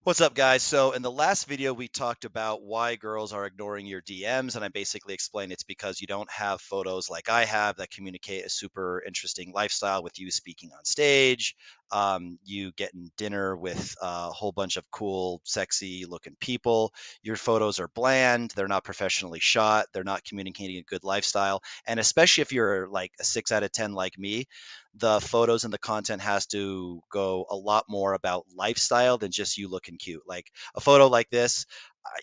What's up, guys? So, in the last video, we talked about why girls are ignoring your DMs, and I basically explained it's because you don't have photos like I have that communicate a super interesting lifestyle with you speaking on stage, you getting dinner with a whole bunch of cool, sexy looking people. Your photos are bland, they're not professionally shot, they're not communicating a good lifestyle. And especially if you're like a 6 out of 10 like me, the photos and the content has to go a lot more about lifestyle than just you looking cute. Like a photo like this,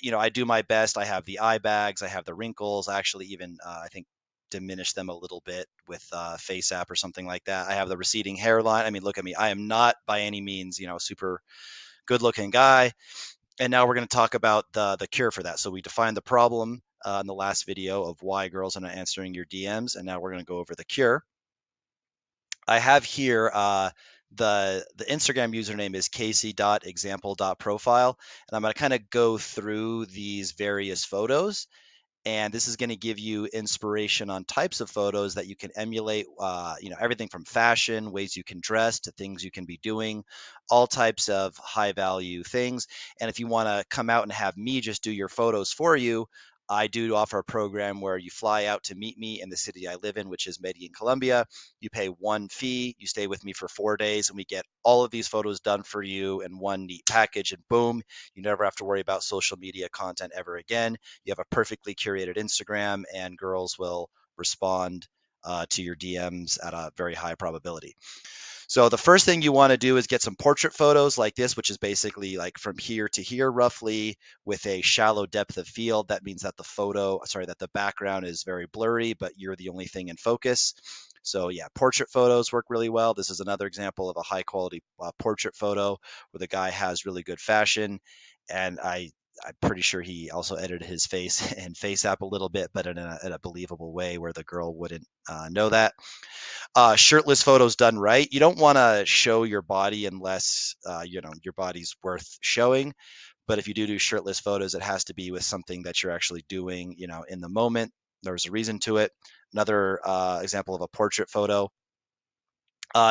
I do my best. I have the eye bags, I have the wrinkles. I actually even, I think, diminish them a little bit with Face App or something like that. I have the receding hairline. I mean, look at me. I am not by any means, super good looking guy. And now we're going to talk about the cure for that. So we defined the problem in the last video of why girls are not answering your DMs, and now we're going to go over the cure. I have here the Instagram username is casey.example.profile, and I'm going to kind of go through these various photos, and this is going to give you inspiration on types of photos that you can emulate. Everything from fashion, ways you can dress, to things you can be doing, all types of high value things. And if you want to come out and have me just do your photos for you, I do offer a program where you fly out to meet me in the city I live in, which is Medellin, Colombia. You pay one fee, you stay with me for 4 days, and we get all of these photos done for you in one neat package. And boom, you never have to worry about social media content ever again. You have a perfectly curated Instagram, and girls will respond to your DMs at a very high probability. So the first thing you want to do is get some portrait photos like this, which is basically like from here to here roughly with a shallow depth of field. That means that that the background is very blurry, but you're the only thing in focus. So yeah, portrait photos work really well. This is another example of a high quality portrait photo where the guy has really good fashion. And I'm pretty sure he also edited his face and Face App a little bit, but in a believable way where the girl wouldn't know that. Shirtless photos done right. You don't want to show your body unless your body's worth showing. But if you do shirtless photos, it has to be with something that you're actually doing, in the moment. There's a reason to it. Another example of a portrait photo.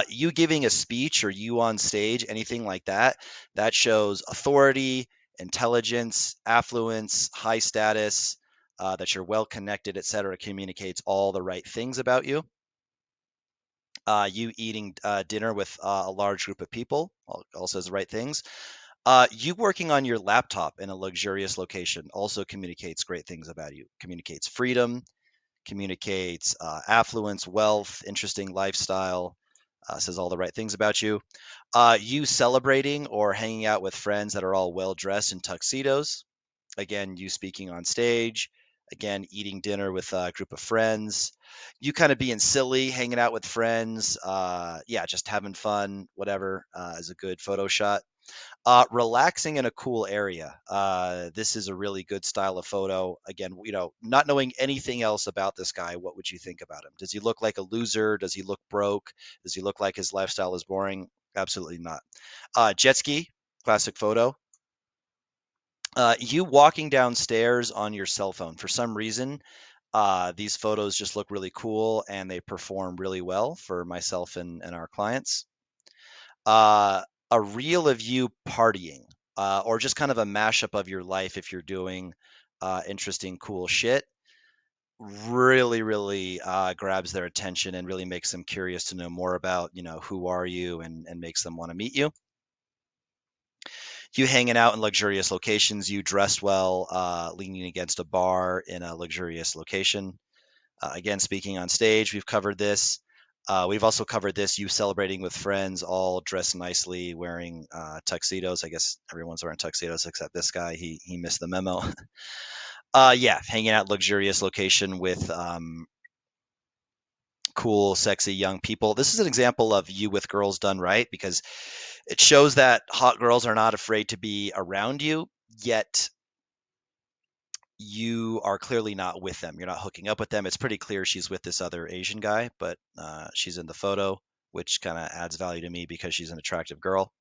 You giving a speech or you on stage, anything like that, that shows authority, intelligence, affluence, high status, that you're well connected, etc. Communicates all the right things about you. You eating dinner with a large group of people also says the right things. You working on your laptop in a luxurious location also communicates great things about you. Communicates freedom, communicates affluence, wealth, interesting lifestyle, says all the right things about you. You celebrating or hanging out with friends that are all well dressed in tuxedos. Again, you speaking on stage. Again, eating dinner with a group of friends. You kind of being silly, hanging out with friends. Yeah, just having fun, whatever, is a good photo shot. Relaxing in a cool area. This is a really good style of photo. Again, not knowing anything else about this guy, what would you think about him? Does he look like a loser? Does he look broke? Does he look like his lifestyle is boring? Absolutely not. Jet ski, classic photo. You walking downstairs on your cell phone. For some reason, these photos just look really cool and they perform really well for myself and our clients. Uh, a reel of you partying, or just kind of a mashup of your life if you're doing interesting, cool shit. Really, really grabs their attention and really makes them curious to know more about, who are you, and makes them want to meet you. You hanging out in luxurious locations, you dressed well, leaning against a bar in a luxurious location. Again, speaking on stage, we've covered this. We've also covered this, you celebrating with friends, all dressed nicely, wearing tuxedos. I guess everyone's wearing tuxedos except this guy. He missed the memo. Yeah, hanging out luxurious location with cool, sexy young people. This is an example of you with girls done right because it shows that hot girls are not afraid to be around you, yet you are clearly not with them. You're not hooking up with them. It's pretty clear she's with this other Asian guy, but she's in the photo, which kind of adds value to me because she's an attractive girl.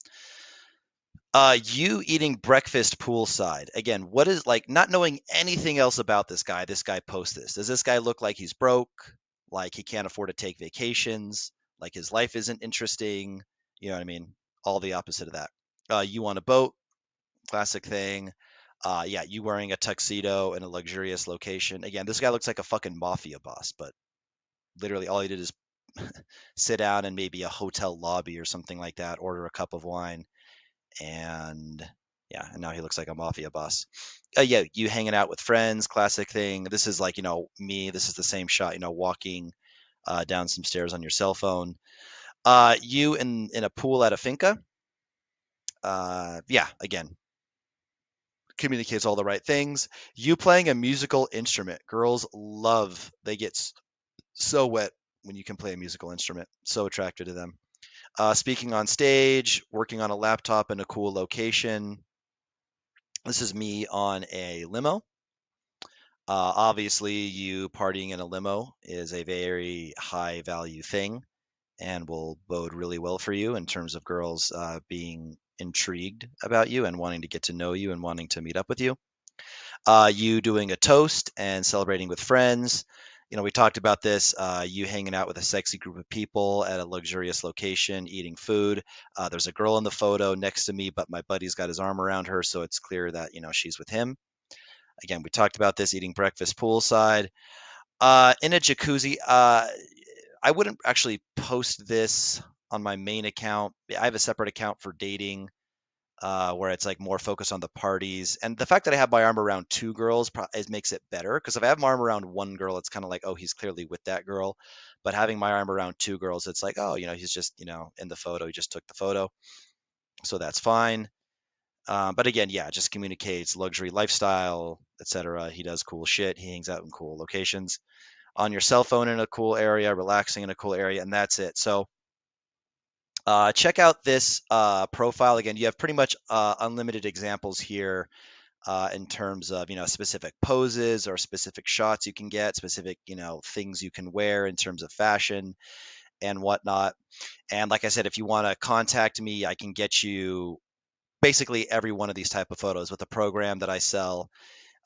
You eating breakfast poolside. Again, what is like not knowing anything else about this guy? This guy posts this. Does this guy look like he's broke? Like he can't afford to take vacations? Like his life isn't interesting? You know what I mean? All the opposite of that. You on a boat, classic thing. Yeah, you wearing a tuxedo in a luxurious location. Again, this guy looks like a fucking mafia boss, but literally all he did is sit down in maybe a hotel lobby or something like that, order a cup of wine, and yeah, and now he looks like a mafia boss. Yeah, you hanging out with friends, classic thing. This is like, me. This is the same shot, walking down some stairs on your cell phone. You in a pool at a finca. Yeah, again, communicates all the right things. You playing a musical instrument. Girls love. They get so wet when you can play a musical instrument. So attracted to them. Speaking on stage, working on a laptop in a cool location. This is me on a limo. Obviously, you partying in a limo is a very high value thing and will bode really well for you in terms of girls being intrigued about you and wanting to get to know you and wanting to meet up with you. You doing a toast and celebrating with friends. We talked about this. You hanging out with a sexy group of people at a luxurious location, eating food. There's a girl in the photo next to me, but my buddy's got his arm around her, so it's clear that she's with him. Again, we talked about this, eating breakfast poolside. In a jacuzzi. I wouldn't actually post this on my main account. I have a separate account for dating, where it's like more focused on the parties. And the fact that I have my arm around two girls makes it better, because if I have my arm around one girl, it's kind of like, oh, he's clearly with that girl. But having my arm around two girls, it's like, oh, he's just, in the photo. He just took the photo. So that's fine. But again, yeah, just communicates luxury lifestyle, etc. He does cool shit. He hangs out in cool locations on your cell phone in a cool area, relaxing in a cool area, and that's it. So check out this profile. Again, you have pretty much unlimited examples here in terms of specific poses or specific shots you can get, specific things you can wear in terms of fashion and whatnot. And like I said, if you want to contact me, I can get you basically every one of these type of photos with a program that I sell.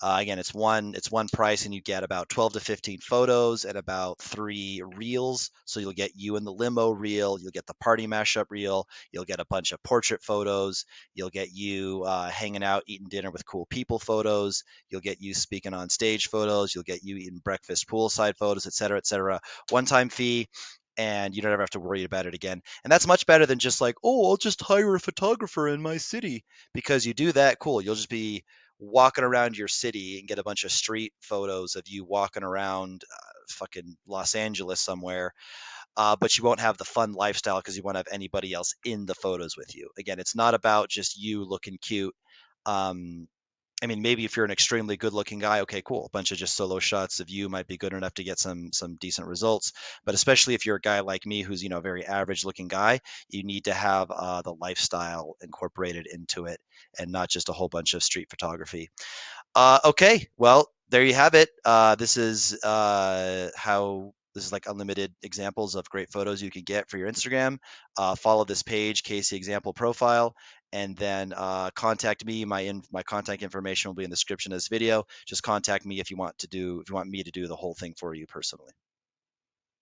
Again, it's one price, and you get about 12 to 15 photos and about 3 reels. So you'll get you in the limo reel, you'll get the party mashup reel, you'll get a bunch of portrait photos, you'll get you hanging out, eating dinner with cool people photos, you'll get you speaking on stage photos, you'll get you eating breakfast poolside photos, etc., etc. One-time fee. And you don't ever have to worry about it again. And that's much better than just like, oh, I'll just hire a photographer in my city. Because you do that, cool. You'll just be walking around your city and get a bunch of street photos of you walking around fucking Los Angeles somewhere. But you won't have the fun lifestyle because you won't have anybody else in the photos with you. Again, it's not about just you looking cute. Um, I mean, maybe if you're an extremely good-looking guy, okay, cool. A bunch of just solo shots of you might be good enough to get some decent results. But especially if you're a guy like me, who's a very average-looking guy, you need to have the lifestyle incorporated into it, and not just a whole bunch of street photography. Okay, well, there you have it. This is like unlimited examples of great photos you can get for your Instagram. Follow this page, Casey Example Profile, and then contact me. My contact information will be in the description of this video. Just contact me if you want me to do the whole thing for you personally.